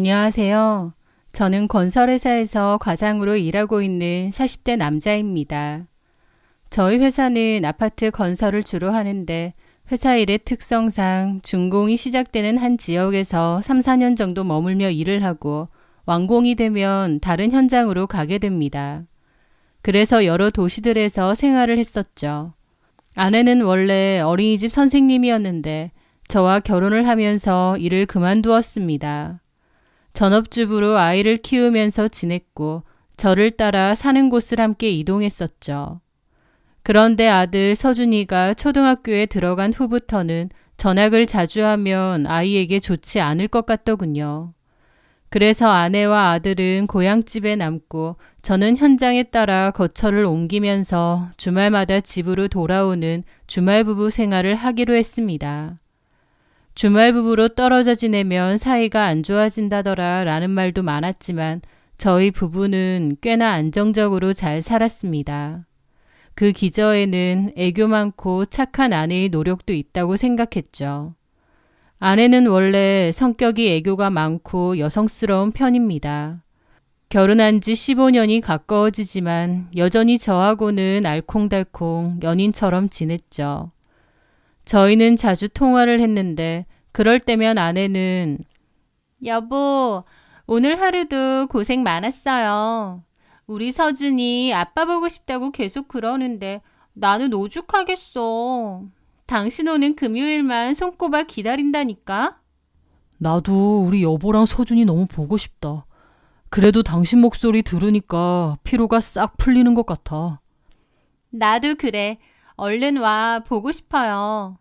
안녕하세요. 저는 건설회사에서 과장으로 일하고 있는 40대 남자입니다. 저희 회사는 아파트 건설을 주로 하는데 회사 일의 특성상 준공이 시작되는 한 지역에서 3, 4년 정도 머물며 일을 하고 완공이 되면 다른 현장으로 가게 됩니다. 그래서 여러 도시들에서 생활을 했었죠. 아내는 원래 어린이집 선생님이었는데 저와 결혼을 하면서 일을 그만두었습니다. 전업주부로 아이를 키우면서 지냈고 저를 따라 사는 곳을 함께 이동했었죠. 그런데 아들 서준이가 초등학교에 들어간 후부터는 전학을 자주 하면 아이에게 좋지 않을 것 같더군요. 그래서 아내와 아들은 고향집에 남고 저는 현장에 따라 거처를 옮기면서 주말마다 집으로 돌아오는 주말부부 생활을 하기로 했습니다. 주말부부로 떨어져 지내면 사이가 안 좋아진다더라 라는 말도 많았지만 저희 부부는 꽤나 안정적으로 잘 살았습니다. 그 기저에는 애교 많고 착한 아내의 노력도 있다고 생각했죠. 아내는 원래 성격이 애교가 많고 여성스러운 편입니다. 결혼한 지 15년이 가까워지지만 여전히 저하고는 알콩달콩 연인처럼 지냈죠. 저희는 자주 통화를 했는데 그럴 때면 아내는 여보, 오늘 하루도 고생 많았어요. 우리 서준이 아빠 보고 싶다고 계속 그러는데 나는 오죽하겠어. 당신 오는 금요일만 손꼽아 기다린다니까? 나도 우리 여보랑 서준이 너무 보고 싶다. 그래도 당신 목소리 들으니까 피로가 싹 풀리는 것 같아. 나도 그래. 얼른 와, 보고 싶어요.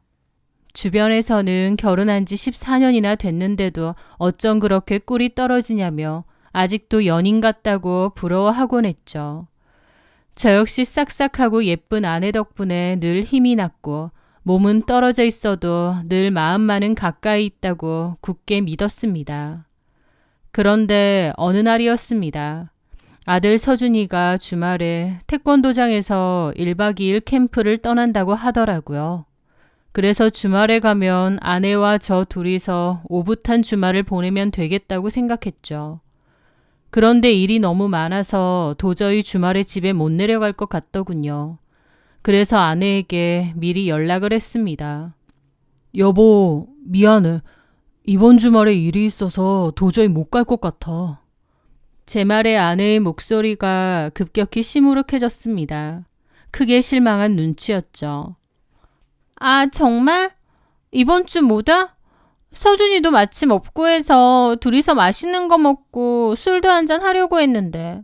주변에서는 결혼한 지 14년이나 됐는데도 어쩜 그렇게 꿀이 떨어지냐며 아직도 연인 같다고 부러워하곤 했죠. 저 역시 싹싹하고 예쁜 아내 덕분에 늘 힘이 났고 몸은 떨어져 있어도 늘 마음만은 가까이 있다고 굳게 믿었습니다. 그런데 어느 날이었습니다. 아들 서준이가 주말에 태권도장에서 1박 2일 캠프를 떠난다고 하더라고요. 그래서 주말에 가면 아내와 저 둘이서 오붓한 주말을 보내면 되겠다고 생각했죠. 그런데 일이 너무 많아서 도저히 주말에 집에 못 내려갈 것 같더군요. 그래서 아내에게 미리 연락을 했습니다. 여보, 미안해. 이번 주말에 일이 있어서 도저히 못 갈 것 같아. 제 말에 아내의 목소리가 급격히 시무룩해졌습니다. 크게 실망한 눈치였죠. 아, 정말? 이번 주 뭐다? 서준이도 마침 없고 해서 둘이서 맛있는 거 먹고 술도 한잔 하려고 했는데.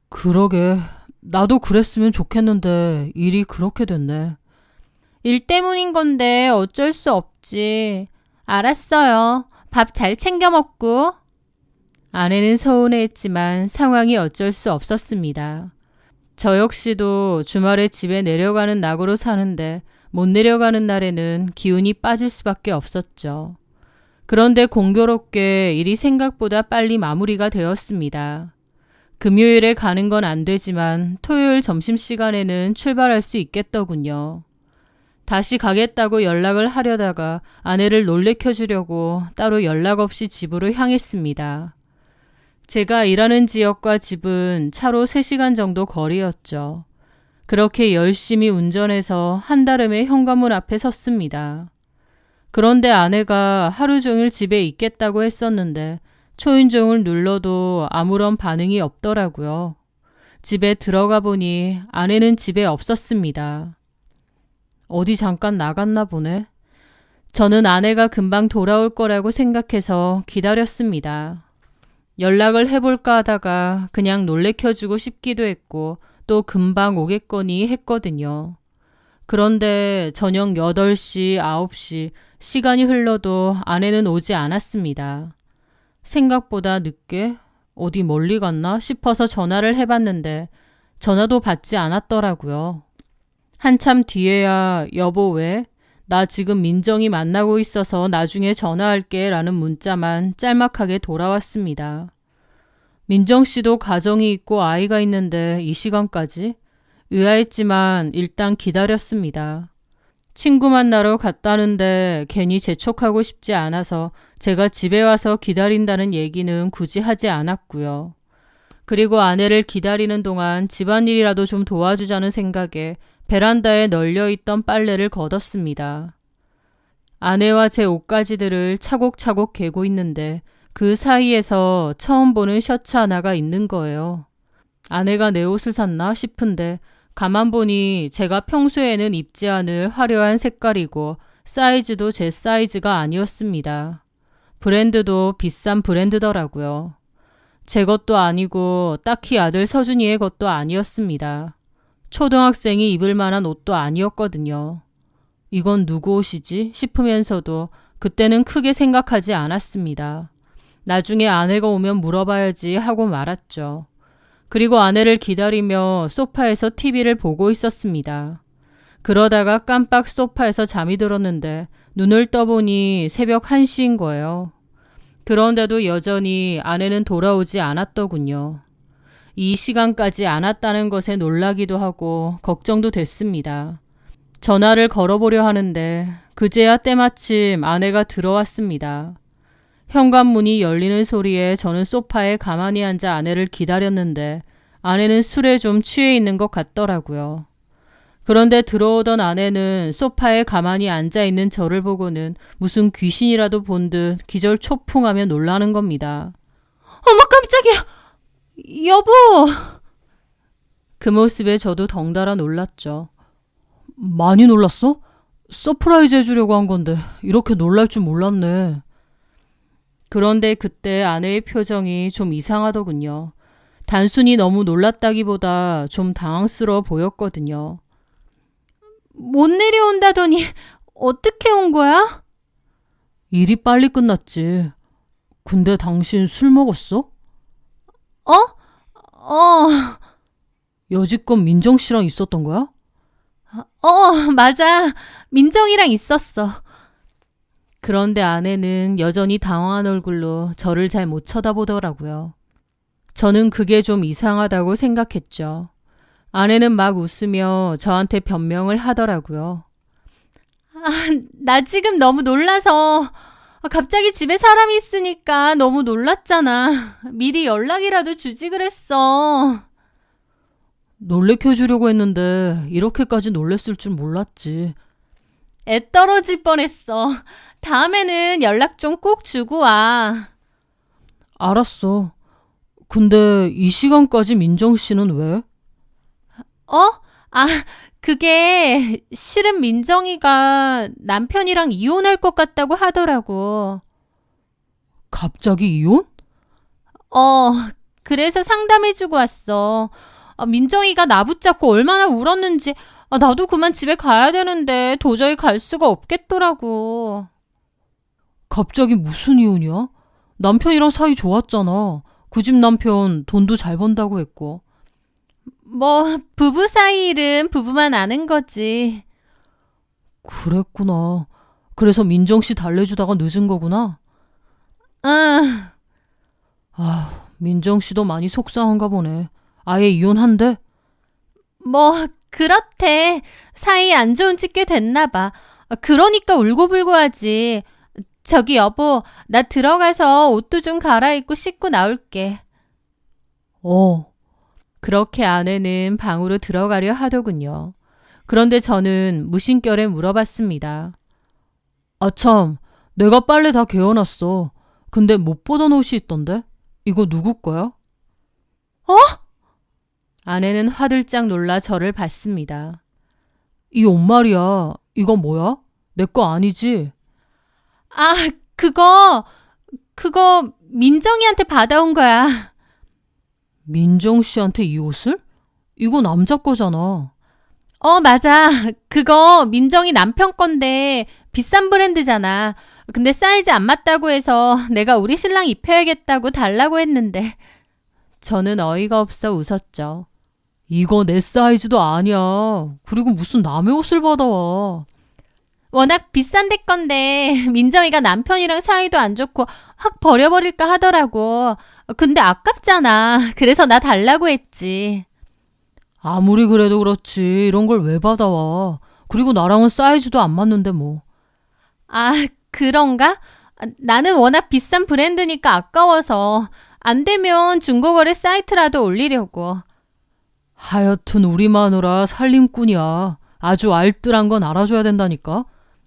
그러게. 나도 그랬으면 좋겠는데 일이 그렇게 됐네. 일 때문인 건데 어쩔 수 없지. 알았어요. 밥 잘 챙겨 먹고. 아내는 서운해했지만 상황이 어쩔 수 없었습니다. 저 역시도 주말에 집에 내려가는 낙으로 사는데 못 내려가는 날에는 기운이 빠질 수밖에 없었죠. 그런데 공교롭게 일이 생각보다 빨리 마무리가 되었습니다. 금요일에 가는 건 안 되지만 토요일 점심시간에는 출발할 수 있겠더군요. 다시 가겠다고 연락을 하려다가 아내를 놀래켜 주려고 따로 연락 없이 집으로 향했습니다. 제가 일하는 지역과 집은 차로 3시간 정도 거리였죠. 그렇게 열심히 운전해서 한달음에 현관문 앞에 섰습니다. 그런데 아내가 하루 종일 집에 있겠다고 했었는데 초인종을 눌러도 아무런 반응이 없더라고요. 집에 들어가 보니 아내는 집에 없었습니다. 어디 잠깐 나갔나 보네. 저는 아내가 금방 돌아올 거라고 생각해서 기다렸습니다. 연락을 해볼까 하다가 그냥 놀래켜주고 싶기도 했고 또 금방 오겠거니 했거든요. 그런데 저녁 8시, 9시 시간이 흘러도 아내는 오지 않았습니다. 생각보다 늦게 어디 멀리 갔나 싶어서 전화를 해봤는데 전화도 받지 않았더라고요. 한참 뒤에야 여보 왜? 나 지금 민정이 만나고 있어서 나중에 전화할게 라는 문자만 짤막하게 돌아왔습니다. 민정 씨도 가정이 있고 아이가 있는데 이 시간까지? 의아했지만 일단 기다렸습니다. 친구 만나러 갔다는데 괜히 재촉하고 싶지 않아서 제가 집에 와서 기다린다는 얘기는 굳이 하지 않았고요. 그리고 아내를 기다리는 동안 집안일이라도 좀 도와주자는 생각에 베란다에 널려있던 빨래를 걷었습니다. 아내와 제 옷가지들을 차곡차곡 개고 있는데 그 사이에서 처음 보는 셔츠 하나가 있는 거예요. 아내가 내 옷을 샀나 싶은데 가만 보니 제가 평소에는 입지 않을 화려한 색깔이고 사이즈도 제 사이즈가 아니었습니다. 브랜드도 비싼 브랜드더라고요. 제 것도 아니고 딱히 아들 서준이의 것도 아니었습니다. 초등학생이 입을 만한 옷도 아니었거든요. 이건 누구 옷이지 싶으면서도 그때는 크게 생각하지 않았습니다. 나중에 아내가 오면 물어봐야지 하고 말았죠. 그리고 아내를 기다리며 소파에서 TV를 보고 있었습니다. 그러다가 깜빡 소파에서 잠이 들었는데 눈을 떠보니 새벽 1시인 거예요. 그런데도 여전히 아내는 돌아오지 않았더군요. 이 시간까지 안 왔다는 것에 놀라기도 하고 걱정도 됐습니다. 전화를 걸어보려 하는데 그제야 때마침 아내가 들어왔습니다. 현관문이 열리는 소리에 저는 소파에 가만히 앉아 아내를 기다렸는데 아내는 술에 좀 취해 있는 것 같더라고요. 그런데 들어오던 아내는 소파에 가만히 앉아 있는 저를 보고는 무슨 귀신이라도 본 듯 기절 초풍하며 놀라는 겁니다. 어머 깜짝이야! 여보! 그 모습에 저도 덩달아 놀랐죠. 많이 놀랐어? 서프라이즈 해주려고 한 건데 이렇게 놀랄 줄 몰랐네. 그런데 그때 아내의 표정이 좀 이상하더군요. 단순히 너무 놀랐다기보다 좀 당황스러워 보였거든요. 못 내려온다더니 어떻게 온 거야? 일이 빨리 끝났지. 근데 당신 술 먹었어? 여지껏 민정 씨랑 있었던 거야? 맞아. 민정이랑 있었어. 그런데 아내는 여전히 당황한 얼굴로 저를 잘 못 쳐다보더라고요. 저는 그게 좀 이상하다고 생각했죠. 아내는 막 웃으며 저한테 변명을 하더라고요. 나 지금 너무 놀라서 갑자기 집에 사람이 있으니까 너무 놀랐잖아. 미리 연락이라도 주지 그랬어. 놀래켜주려고 했는데 이렇게까지 놀랬을 줄 몰랐지. 애 떨어질 뻔했어. 다음에는 연락 좀 꼭 주고 와. 알았어. 근데 이 시간까지 민정 씨는 왜? 그게 실은 민정이가 남편이랑 이혼할 것 같다고 하더라고. 갑자기 이혼? 그래서 상담해주고 왔어. 민정이가 나 붙잡고 얼마나 울었는지. 나도 그만 집에 가야 되는데 도저히 갈 수가 없겠더라고. 갑자기 무슨 이혼이야? 남편이랑 사이 좋았잖아. 그 집 남편 돈도 잘 번다고 했고. 부부 사이 일은 부부만 아는 거지. 그랬구나. 그래서 민정 씨 달래주다가 늦은 거구나. 응. 민정 씨도 많이 속상한가 보네. 아예 이혼한대? 그렇대. 사이 안 좋은 지 꽤 됐나 봐. 그러니까 울고불고 하지. 저기 여보, 나 들어가서 옷도 좀 갈아입고 씻고 나올게. 그렇게 아내는 방으로 들어가려 하더군요. 그런데 저는 무심결에 물어봤습니다. 참, 내가 빨래 다 개어놨어. 근데 못 보던 옷이 있던데? 이거 누구 거야? 아내는 화들짝 놀라 저를 봤습니다. 이 옷 말이야. 이거 뭐야? 내 거 아니지? 그거 민정이한테 받아온 거야. 민정 씨한테 이 옷을? 이거 남자 거잖아. 맞아. 그거 민정이 남편 건데 비싼 브랜드잖아. 근데 사이즈 안 맞다고 해서 내가 우리 신랑 입혀야겠다고 달라고 했는데. 저는 어이가 없어 웃었죠. 이거 내 사이즈도 아니야. 그리고 무슨 남의 옷을 받아와. 워낙 비싼 데 건데 민정이가 남편이랑 사이도 안 좋고 확 버려버릴까 하더라고. 근데 아깝잖아. 그래서 나 달라고 했지. 아무리 그래도 그렇지 이런 걸 왜 받아와. 그리고 나랑은 사이즈도 안 맞는데 뭐. 아, 그런가? 나는 워낙 비싼 브랜드니까 아까워서 안 되면 중고거래 사이트라도 올리려고. 하여튼 우리 마누라 살림꾼이야. 아주 알뜰한 건 알아줘야 된다니까.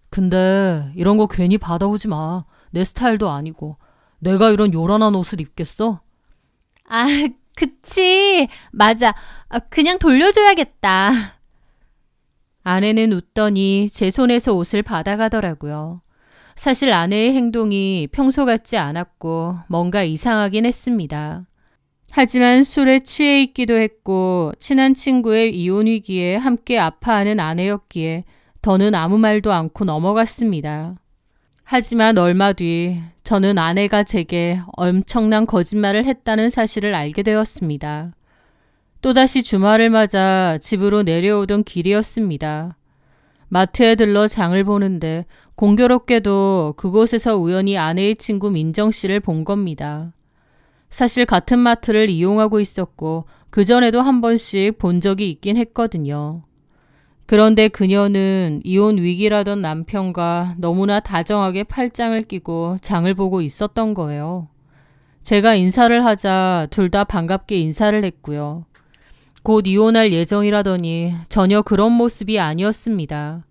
근데 이런 거 괜히 받아오지 마. 내 스타일도 아니고. 내가 이런 요란한 옷을 입겠어? 아, 그치. 맞아. 그냥 돌려줘야겠다. 아내는 웃더니 제 손에서 옷을 받아가더라고요. 사실 아내의 행동이 평소 같지 않았고 뭔가 이상하긴 했습니다. 하지만 술에 취해 있기도 했고 친한 친구의 이혼 위기에 함께 아파하는 아내였기에 더는 아무 말도 않고 넘어갔습니다. 하지만 얼마 뒤 저는 아내가 제게 엄청난 거짓말을 했다는 사실을 알게 되었습니다. 또다시 주말을 맞아 집으로 내려오던 길이었습니다. 마트에 들러 장을 보는데 공교롭게도 그곳에서 우연히 아내의 친구 민정 씨를 본 겁니다. 사실 같은 마트를 이용하고 있었고 그전에도 한 번씩 본 적이 있긴 했거든요. 그런데 그녀는 이혼 위기라던 남편과 너무나 다정하게 팔짱을 끼고 장을 보고 있었던 거예요. 제가 인사를 하자 둘 다 반갑게 인사를 했고요. 곧 이혼할 예정이라더니 전혀 그런 모습이 아니었습니다.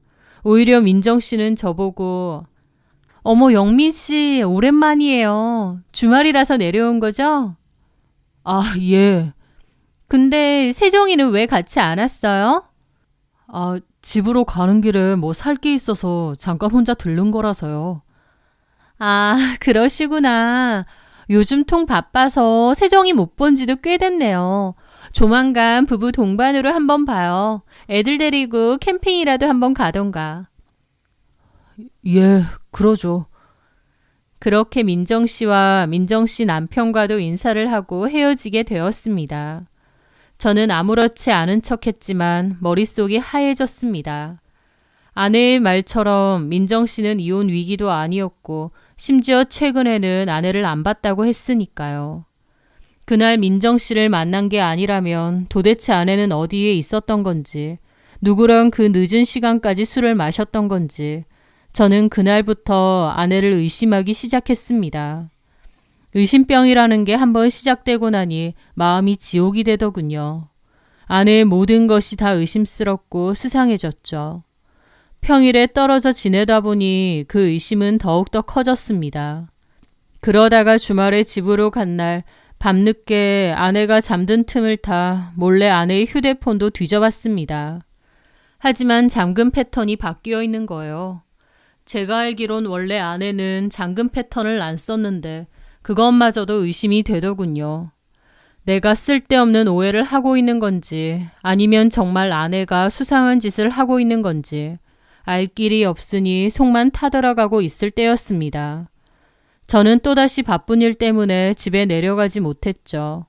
오히려 민정 씨는 저보고 어머 영민 씨 오랜만이에요. 주말이라서 내려온 거죠? 아, 예. 근데 세정이는 왜 같이 안 왔어요? 아, 집으로 가는 길에 뭐 살 게 있어서 잠깐 혼자 들른 거라서요. 아, 그러시구나. 요즘 통 바빠서 세정이 못 본 지도 꽤 됐네요. 조만간 부부 동반으로 한번 봐요. 애들 데리고 캠핑이라도 한번 가던가. 예, 그러죠. 그렇게 민정 씨와 민정 씨 남편과도 인사를 하고 헤어지게 되었습니다. 저는 아무렇지 않은 척 했지만 머릿속이 하얘졌습니다. 아내의 말처럼 민정 씨는 이혼 위기도 아니었고 심지어 최근에는 아내를 안 봤다고 했으니까요. 그날 민정 씨를 만난 게 아니라면 도대체 아내는 어디에 있었던 건지, 누구랑 그 늦은 시간까지 술을 마셨던 건지, 저는 그날부터 아내를 의심하기 시작했습니다. 의심병이라는 게 한번 시작되고 나니 마음이 지옥이 되더군요. 아내의 모든 것이 다 의심스럽고 수상해졌죠. 평일에 떨어져 지내다 보니 그 의심은 더욱더 커졌습니다. 그러다가 주말에 집으로 간 날 밤늦게 아내가 잠든 틈을 타 몰래 아내의 휴대폰도 뒤져봤습니다. 하지만 잠금 패턴이 바뀌어 있는 거예요. 제가 알기론 원래 아내는 잠금 패턴을 안 썼는데 그것마저도 의심이 되더군요. 내가 쓸데없는 오해를 하고 있는 건지 아니면 정말 아내가 수상한 짓을 하고 있는 건지 알 길이 없으니 속만 타들어가고 있을 때였습니다. 저는 또다시 바쁜 일 때문에 집에 내려가지 못했죠.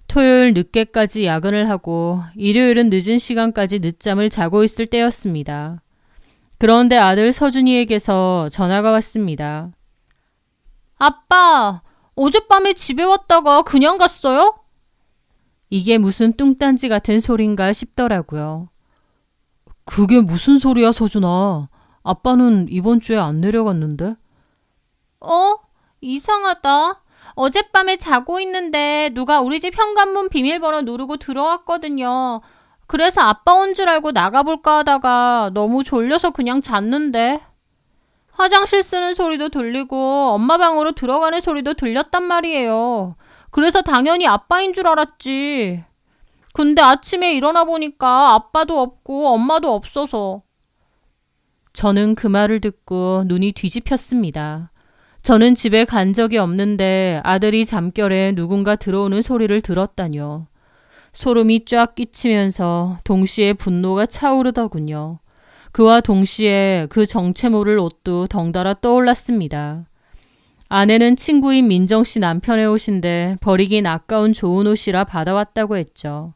토요일 늦게까지 야근을 하고 일요일은 늦은 시간까지 늦잠을 자고 있을 때였습니다. 그런데 아들 서준이에게서 전화가 왔습니다. 아빠, 어젯밤에 집에 왔다가 그냥 갔어요? 이게 무슨 뚱딴지 같은 소린가 싶더라고요. 그게 무슨 소리야, 서준아. 아빠는 이번 주에 안 내려갔는데? 이상하다. 어젯밤에 자고 있는데 누가 우리 집 현관문 비밀번호 누르고 들어왔거든요. 그래서 아빠 온 줄 알고 나가볼까 하다가 너무 졸려서 그냥 잤는데. 화장실 쓰는 소리도 들리고 엄마 방으로 들어가는 소리도 들렸단 말이에요. 그래서 당연히 아빠인 줄 알았지. 근데 아침에 일어나 보니까 아빠도 없고 엄마도 없어서. 저는 그 말을 듣고 눈이 뒤집혔습니다. 저는 집에 간 적이 없는데 아들이 잠결에 누군가 들어오는 소리를 들었다뇨. 소름이 쫙 끼치면서 동시에 분노가 차오르더군요. 그와 동시에 그 정체 모를 옷도 덩달아 떠올랐습니다. 아내는 친구인 민정 씨 남편의 옷인데 버리긴 아까운 좋은 옷이라 받아왔다고 했죠.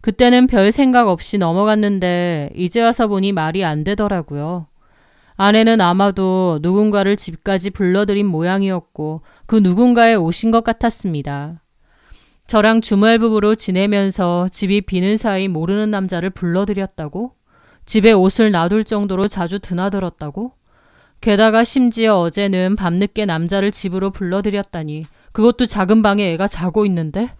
그때는 별 생각 없이 넘어갔는데 이제 와서 보니 말이 안 되더라고요. 아내는 아마도 누군가를 집까지 불러들인 모양이었고 그 누군가의 옷인 것 같았습니다. 저랑 주말부부로 지내면서 집이 비는 사이 모르는 남자를 불러들였다고? 집에 옷을 놔둘 정도로 자주 드나들었다고? 게다가 심지어 어제는 밤늦게 남자를 집으로 불러들였다니 그것도 작은 방에 애가 자고 있는데?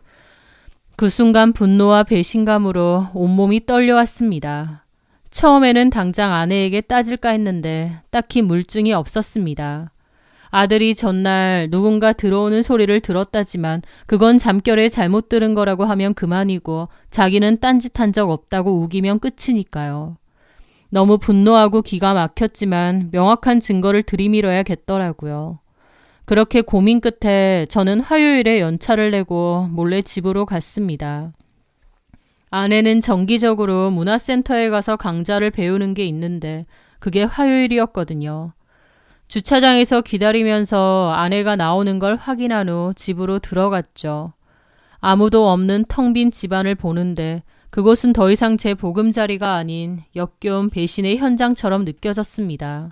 그 순간 분노와 배신감으로 온몸이 떨려왔습니다. 처음에는 당장 아내에게 따질까 했는데 딱히 물증이 없었습니다. 아들이 전날 누군가 들어오는 소리를 들었다지만 그건 잠결에 잘못 들은 거라고 하면 그만이고 자기는 딴짓한 적 없다고 우기면 끝이니까요. 너무 분노하고 기가 막혔지만 명확한 증거를 들이밀어야겠더라고요. 그렇게 고민 끝에 저는 화요일에 연차를 내고 몰래 집으로 갔습니다. 아내는 정기적으로 문화센터에 가서 강좌를 배우는 게 있는데 그게 화요일이었거든요. 주차장에서 기다리면서 아내가 나오는 걸 확인한 후 집으로 들어갔죠. 아무도 없는 텅 빈 집안을 보는데 그곳은 더 이상 제 보금자리가 아닌 역겨운 배신의 현장처럼 느껴졌습니다.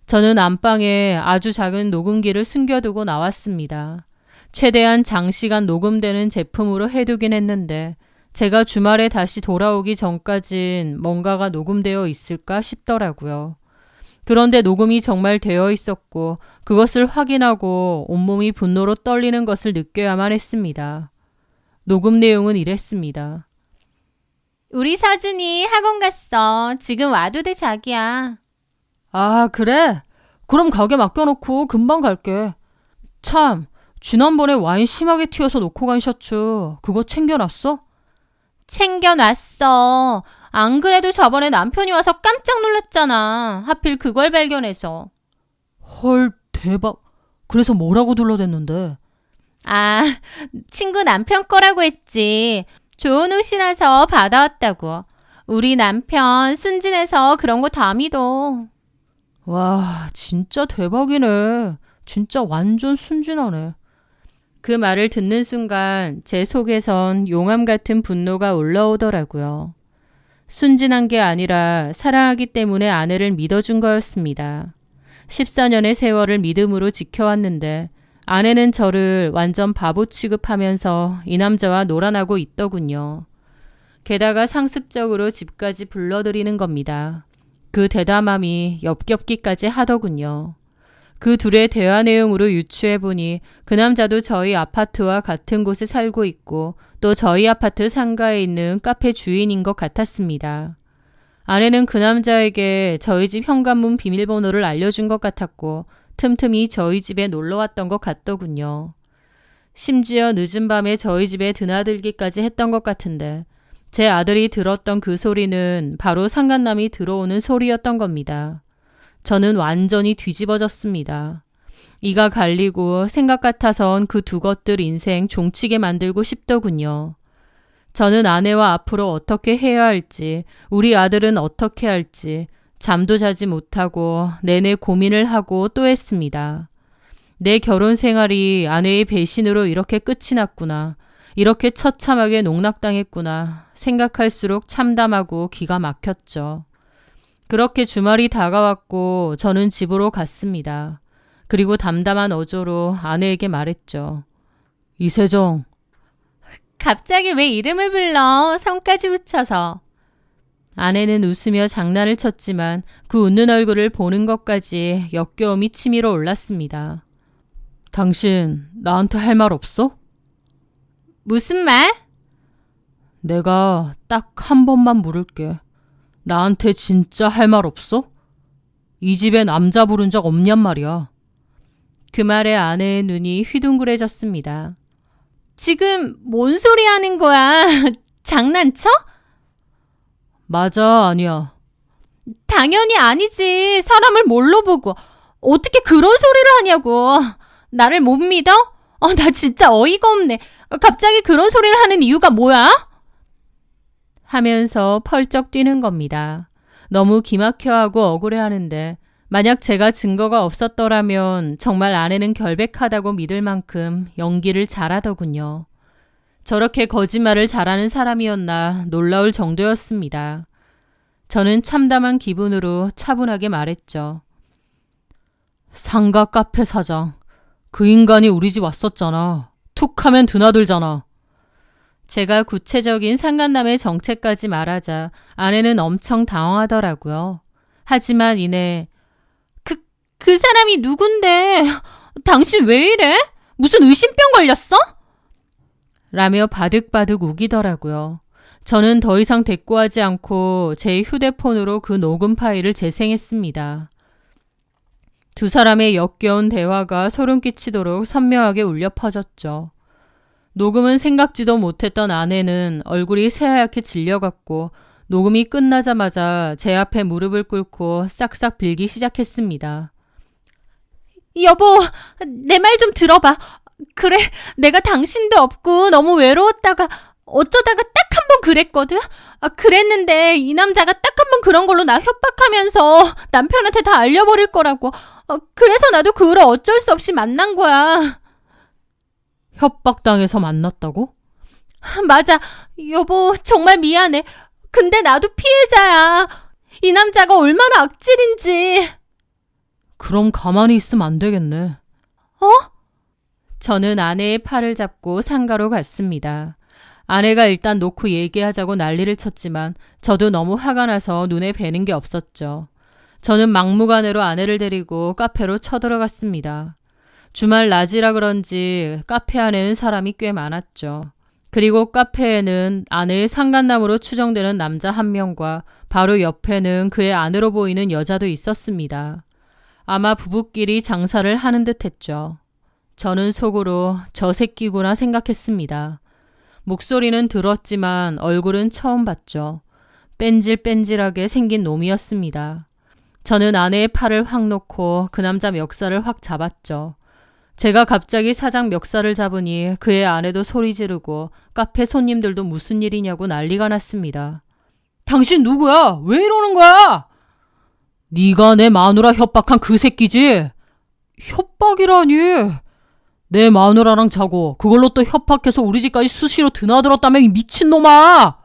저는 안방에 아주 작은 녹음기를 숨겨두고 나왔습니다. 최대한 장시간 녹음되는 제품으로 해두긴 했는데 제가 주말에 다시 돌아오기 전까진 뭔가가 녹음되어 있을까 싶더라고요. 그런데 녹음이 정말 되어 있었고 그것을 확인하고 온몸이 분노로 떨리는 것을 느껴야만 했습니다. 녹음 내용은 이랬습니다. 우리 서준이 학원 갔어. 지금 와도 돼, 자기야. 아, 그래? 그럼 가게 맡겨놓고 금방 갈게. 참, 지난번에 와인 심하게 튀어서 놓고 간 셔츠 그거 챙겨놨어? 챙겨놨어. 안 그래도 저번에 남편이 와서 깜짝 놀랐잖아. 하필 그걸 발견해서. 헐, 대박. 그래서 뭐라고 둘러댔는데? 아, 친구 남편 거라고 했지. 좋은 옷이라서 받아왔다고. 우리 남편 순진해서 그런 거 다 믿어. 와, 진짜 대박이네. 진짜 완전 순진하네. 그 말을 듣는 순간 제 속에선 용암 같은 분노가 올라오더라고요. 순진한 게 아니라 사랑하기 때문에 아내를 믿어준 거였습니다. 14년의 세월을 믿음으로 지켜왔는데 아내는 저를 완전 바보 취급하면서 이 남자와 놀아나고 있더군요. 게다가 상습적으로 집까지 불러들이는 겁니다. 그 대담함이 엽겹기까지 하더군요. 그 둘의 대화 내용으로 유추해보니 그 남자도 저희 아파트와 같은 곳에 살고 있고 또 저희 아파트 상가에 있는 카페 주인인 것 같았습니다. 아내는 그 남자에게 저희 집 현관문 비밀번호를 알려준 것 같았고 틈틈이 저희 집에 놀러왔던 것 같더군요. 심지어 늦은 밤에 저희 집에 드나들기까지 했던 것 같은데 제 아들이 들었던 그 소리는 바로 상간남이 들어오는 소리였던 겁니다. 저는 완전히 뒤집어졌습니다. 이가 갈리고 생각 같아선 그 두 것들 인생 종치게 만들고 싶더군요. 저는 아내와 앞으로 어떻게 해야 할지, 우리 아들은 어떻게 할지 잠도 자지 못하고 내내 고민을 하고 또 했습니다. 내 결혼 생활이 아내의 배신으로 이렇게 끝이 났구나. 이렇게 처참하게 농락당했구나. 생각할수록 참담하고 기가 막혔죠. 그렇게 주말이 다가왔고 저는 집으로 갔습니다. 그리고 담담한 어조로 아내에게 말했죠. 이세정. 갑자기 왜 이름을 불러? 성까지 붙여서. 아내는 웃으며 장난을 쳤지만 그 웃는 얼굴을 보는 것까지 역겨움이 치밀어 올랐습니다. 당신 나한테 할 말 없어? 무슨 말? 내가 딱 한 번만 물을게. 나한테 진짜 할 말 없어? 이 집에 남자 부른 적 없냔 말이야. 그 말에 아내의 눈이 휘둥그레졌습니다. 지금 뭔 소리 하는 거야? 장난쳐? 맞아, 아니야. 당연히 아니지. 사람을 뭘로 보고. 어떻게 그런 소리를 하냐고. 나를 못 믿어? 나 진짜 어이가 없네. 갑자기 그런 소리를 하는 이유가 뭐야? 하면서 펄쩍 뛰는 겁니다. 너무 기막혀하고 억울해하는데 만약 제가 증거가 없었더라면 정말 아내는 결백하다고 믿을 만큼 연기를 잘하더군요. 저렇게 거짓말을 잘하는 사람이었나 놀라울 정도였습니다. 저는 참담한 기분으로 차분하게 말했죠. 상가 카페 사장. 그 인간이 우리 집 왔었잖아. 툭 하면 드나들잖아. 제가 구체적인 상간남의 정체까지 말하자 아내는 엄청 당황하더라고요. 하지만 이내 그 사람이 누군데? 당신 왜 이래? 무슨 의심병 걸렸어? 라며 바득바득 우기더라고요. 저는 더 이상 대꾸하지 않고 제 휴대폰으로 그 녹음 파일을 재생했습니다. 두 사람의 역겨운 대화가 소름 끼치도록 선명하게 울려 퍼졌죠. 녹음은 생각지도 못했던 아내는 얼굴이 새하얗게 질려갔고 녹음이 끝나자마자 제 앞에 무릎을 꿇고 싹싹 빌기 시작했습니다. 여보, 내 말 좀 들어봐. 그래, 내가 당신도 없고 너무 외로웠다가 어쩌다가 딱 한 번 그랬거든. 그랬는데 이 남자가 딱 한 번 그런 걸로 나 협박하면서 남편한테 다 알려버릴 거라고. 그래서 나도 그 후로 어쩔 수 없이 만난 거야. 협박당해서 만났다고? 맞아. 여보, 정말 미안해. 근데 나도 피해자야. 이 남자가 얼마나 악질인지. 그럼 가만히 있으면 안 되겠네. 저는 아내의 팔을 잡고 상가로 갔습니다. 아내가 일단 놓고 얘기하자고 난리를 쳤지만 저도 너무 화가 나서 눈에 뵈는 게 없었죠. 저는 막무가내로 아내를 데리고 카페로 쳐들어갔습니다. 주말 낮이라 그런지 카페 안에는 사람이 꽤 많았죠. 그리고 카페에는 아내의 상간남으로 추정되는 남자 한 명과 바로 옆에는 그의 아내로 보이는 여자도 있었습니다. 아마 부부끼리 장사를 하는 듯 했죠. 저는 속으로 저 새끼구나 생각했습니다. 목소리는 들었지만 얼굴은 처음 봤죠. 뺀질뺀질하게 생긴 놈이었습니다. 저는 아내의 팔을 확 놓고 그 남자 멱살을 확 잡았죠. 제가 갑자기 사장 멱살을 잡으니 그의 아내도 소리 지르고 카페 손님들도 무슨 일이냐고 난리가 났습니다. 당신 누구야? 왜 이러는 거야? 네가 내 마누라 협박한 그 새끼지? 협박이라니. 내 마누라랑 자고 그걸로 또 협박해서 우리 집까지 수시로 드나들었다며 이 미친놈아.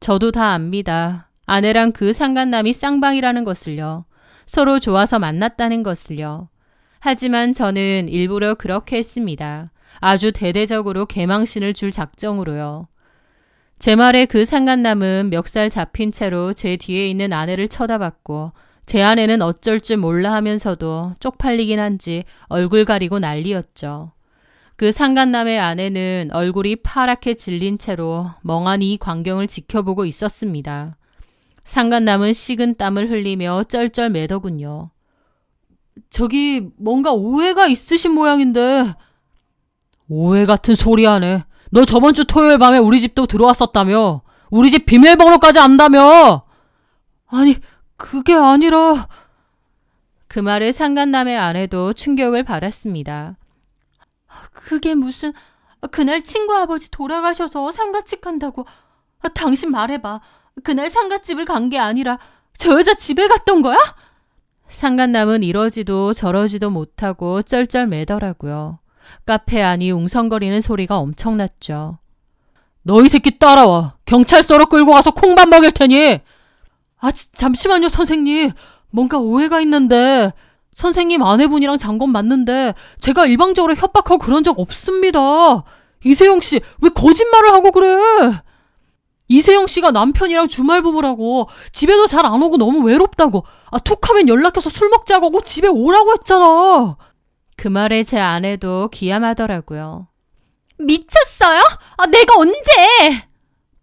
저도 다 압니다. 아내랑 그 상간남이 쌍방이라는 것을요. 서로 좋아서 만났다는 것을요. 하지만 저는 일부러 그렇게 했습니다. 아주 대대적으로 개망신을 줄 작정으로요. 제 말에 그 상간남은 멱살 잡힌 채로 제 뒤에 있는 아내를 쳐다봤고 제 아내는 어쩔 줄 몰라 하면서도 쪽팔리긴 한지 얼굴 가리고 난리였죠. 그 상간남의 아내는 얼굴이 파랗게 질린 채로 멍하니 이 광경을 지켜보고 있었습니다. 상간남은 식은 땀을 흘리며 쩔쩔매더군요. 저기 뭔가 오해가 있으신 모양인데. 오해 같은 소리 하네. 너 저번 주 토요일 밤에 우리 집도 들어왔었다며. 우리 집 비밀번호까지 안다며. 아니 그게 아니라. 그 말에 상간남의 아내도 충격을 받았습니다. 그게 무슨 그날 친구 아버지 돌아가셔서 상가집 간다고. 당신 말해봐. 그날 상가집을 간 게 아니라 저 여자 집에 갔던 거야? 상간남은 이러지도 저러지도 못하고 쩔쩔매더라고요. 카페 안이 웅성거리는 소리가 엄청났죠. 너 이 새끼 따라와. 경찰서로 끌고 가서 콩밥 먹일 테니. 잠시만요 선생님. 뭔가 오해가 있는데. 선생님 아내분이랑 잔건 맞는데 제가 일방적으로 협박하고 그런 적 없습니다. 이세영 씨 왜 거짓말을 하고 그래. 이세영 씨가 남편이랑 주말 부부라고. 집에도 잘 안 오고 너무 외롭다고. 툭하면 연락해서 술 먹자고 하고 집에 오라고 했잖아. 그 말에 제 아내도 기함하더라고요. 미쳤어요? 내가 언제?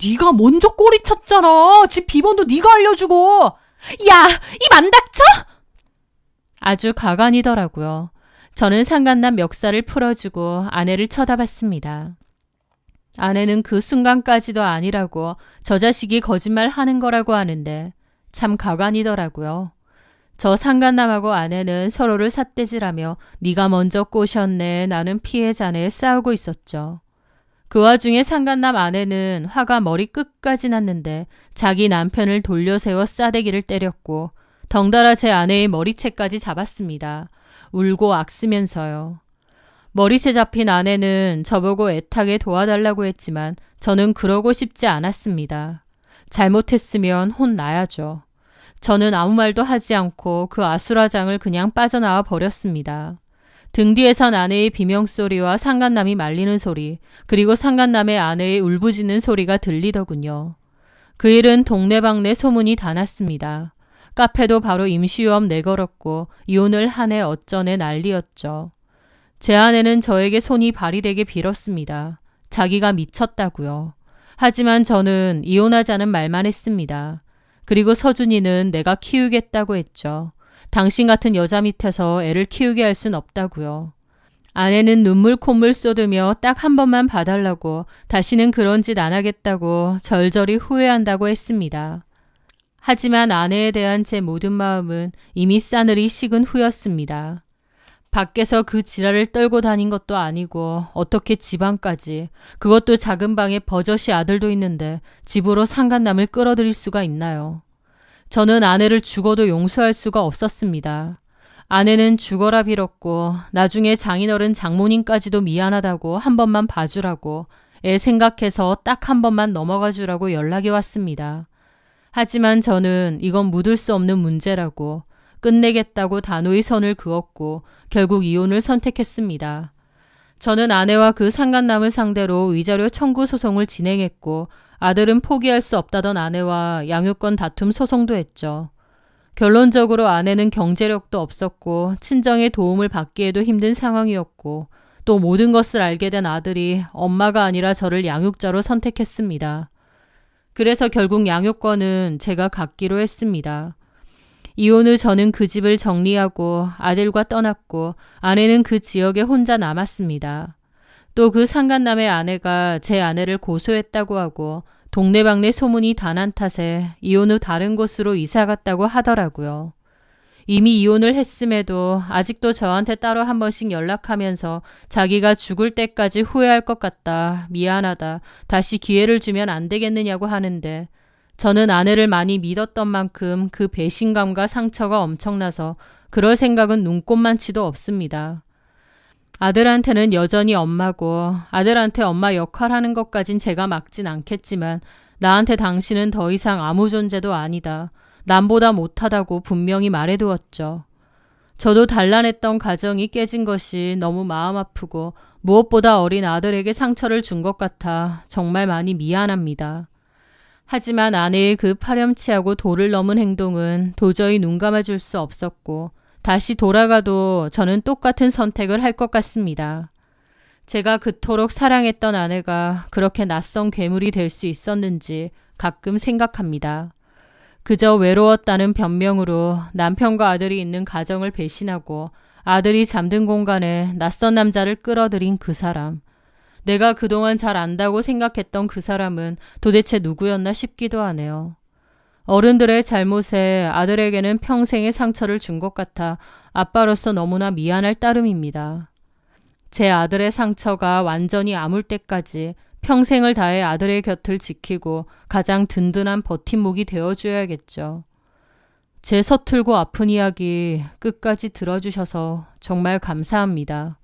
네가 먼저 꼬리쳤잖아. 집 비번도 네가 알려주고. 야, 입 안 닥쳐? 아주 가관이더라고요. 저는 상간남 멱살을 풀어주고 아내를 쳐다봤습니다. 아내는 그 순간까지도 아니라고 저 자식이 거짓말 하는 거라고 하는데 참 가관이더라고요. 저 상간남하고 아내는 서로를 삿대질하며 네가 먼저 꼬셨네 나는 피해자네 싸우고 있었죠. 그 와중에 상간남 아내는 화가 머리 끝까지 났는데 자기 남편을 돌려세워 싸대기를 때렸고 덩달아 제 아내의 머리채까지 잡았습니다. 울고 악쓰면서요. 머리채 잡힌 아내는 저보고 애타게 도와달라고 했지만 저는 그러고 싶지 않았습니다. 잘못했으면 혼나야죠. 저는 아무 말도 하지 않고 그 아수라장을 그냥 빠져나와 버렸습니다. 등 뒤에선 아내의 비명소리와 상간남이 말리는 소리, 그리고 상간남의 아내의 울부짖는 소리가 들리더군요. 그 일은 동네방네 소문이 다 났습니다. 카페도 바로 임시유업 내걸었고 이혼을 하네 어쩌네 난리였죠. 제 아내는 저에게 손이 발이 되게 빌었습니다. 자기가 미쳤다고요. 하지만 저는 이혼하자는 말만 했습니다. 그리고 서준이는 내가 키우겠다고 했죠. 당신 같은 여자 밑에서 애를 키우게 할 순 없다고요. 아내는 눈물 콧물 쏟으며 딱 한 번만 봐달라고 다시는 그런 짓 안 하겠다고 절절히 후회한다고 했습니다. 하지만 아내에 대한 제 모든 마음은 이미 싸늘히 식은 후였습니다. 밖에서 그 지랄을 떨고 다닌 것도 아니고 어떻게 집안까지, 그것도 작은 방에 버젓이 아들도 있는데 집으로 상간남을 끌어들일 수가 있나요? 저는 아내를 죽어도 용서할 수가 없었습니다. 아내는 죽어라 빌었고 나중에 장인어른 장모님까지도 미안하다고 한 번만 봐주라고 애 생각해서 딱 한 번만 넘어가 주라고 연락이 왔습니다. 하지만 저는 이건 묻을 수 없는 문제라고 끝내겠다고 단호히 선을 그었고 결국 이혼을 선택했습니다. 저는 아내와 그 상간남을 상대로 위자료 청구 소송을 진행했고 아들은 포기할 수 없다던 아내와 양육권 다툼 소송도 했죠. 결론적으로 아내는 경제력도 없었고 친정의 도움을 받기에도 힘든 상황이었고 또 모든 것을 알게 된 아들이 엄마가 아니라 저를 양육자로 선택했습니다. 그래서 결국 양육권은 제가 갖기로 했습니다. 이혼 후 저는 그 집을 정리하고 아들과 떠났고 아내는 그 지역에 혼자 남았습니다. 또 그 상간남의 아내가 제 아내를 고소했다고 하고 동네방네 소문이 다 난 탓에 이혼 후 다른 곳으로 이사 갔다고 하더라고요. 이미 이혼을 했음에도 아직도 저한테 따로 한 번씩 연락하면서 자기가 죽을 때까지 후회할 것 같다, 미안하다, 다시 기회를 주면 안 되겠느냐고 하는데 저는 아내를 많이 믿었던 만큼 그 배신감과 상처가 엄청나서 그럴 생각은 눈꼽만치도 없습니다. 아들한테는 여전히 엄마고 아들한테 엄마 역할하는 것까진 제가 막진 않겠지만 나한테 당신은 더 이상 아무 존재도 아니다. 남보다 못하다고 분명히 말해두었죠. 저도 단란했던 가정이 깨진 것이 너무 마음 아프고 무엇보다 어린 아들에게 상처를 준 것 같아 정말 많이 미안합니다. 하지만 아내의 그 파렴치하고 도를 넘은 행동은 도저히 눈 감아줄 수 없었고 다시 돌아가도 저는 똑같은 선택을 할 것 같습니다. 제가 그토록 사랑했던 아내가 그렇게 낯선 괴물이 될 수 있었는지 가끔 생각합니다. 그저 외로웠다는 변명으로 남편과 아들이 있는 가정을 배신하고 아들이 잠든 공간에 낯선 남자를 끌어들인 그 사람. 내가 그동안 잘 안다고 생각했던 그 사람은 도대체 누구였나 싶기도 하네요. 어른들의 잘못에 아들에게는 평생의 상처를 준 것 같아 아빠로서 너무나 미안할 따름입니다. 제 아들의 상처가 완전히 아물 때까지 평생을 다해 아들의 곁을 지키고 가장 든든한 버팀목이 되어줘야겠죠. 제 서툴고 아픈 이야기 끝까지 들어주셔서 정말 감사합니다.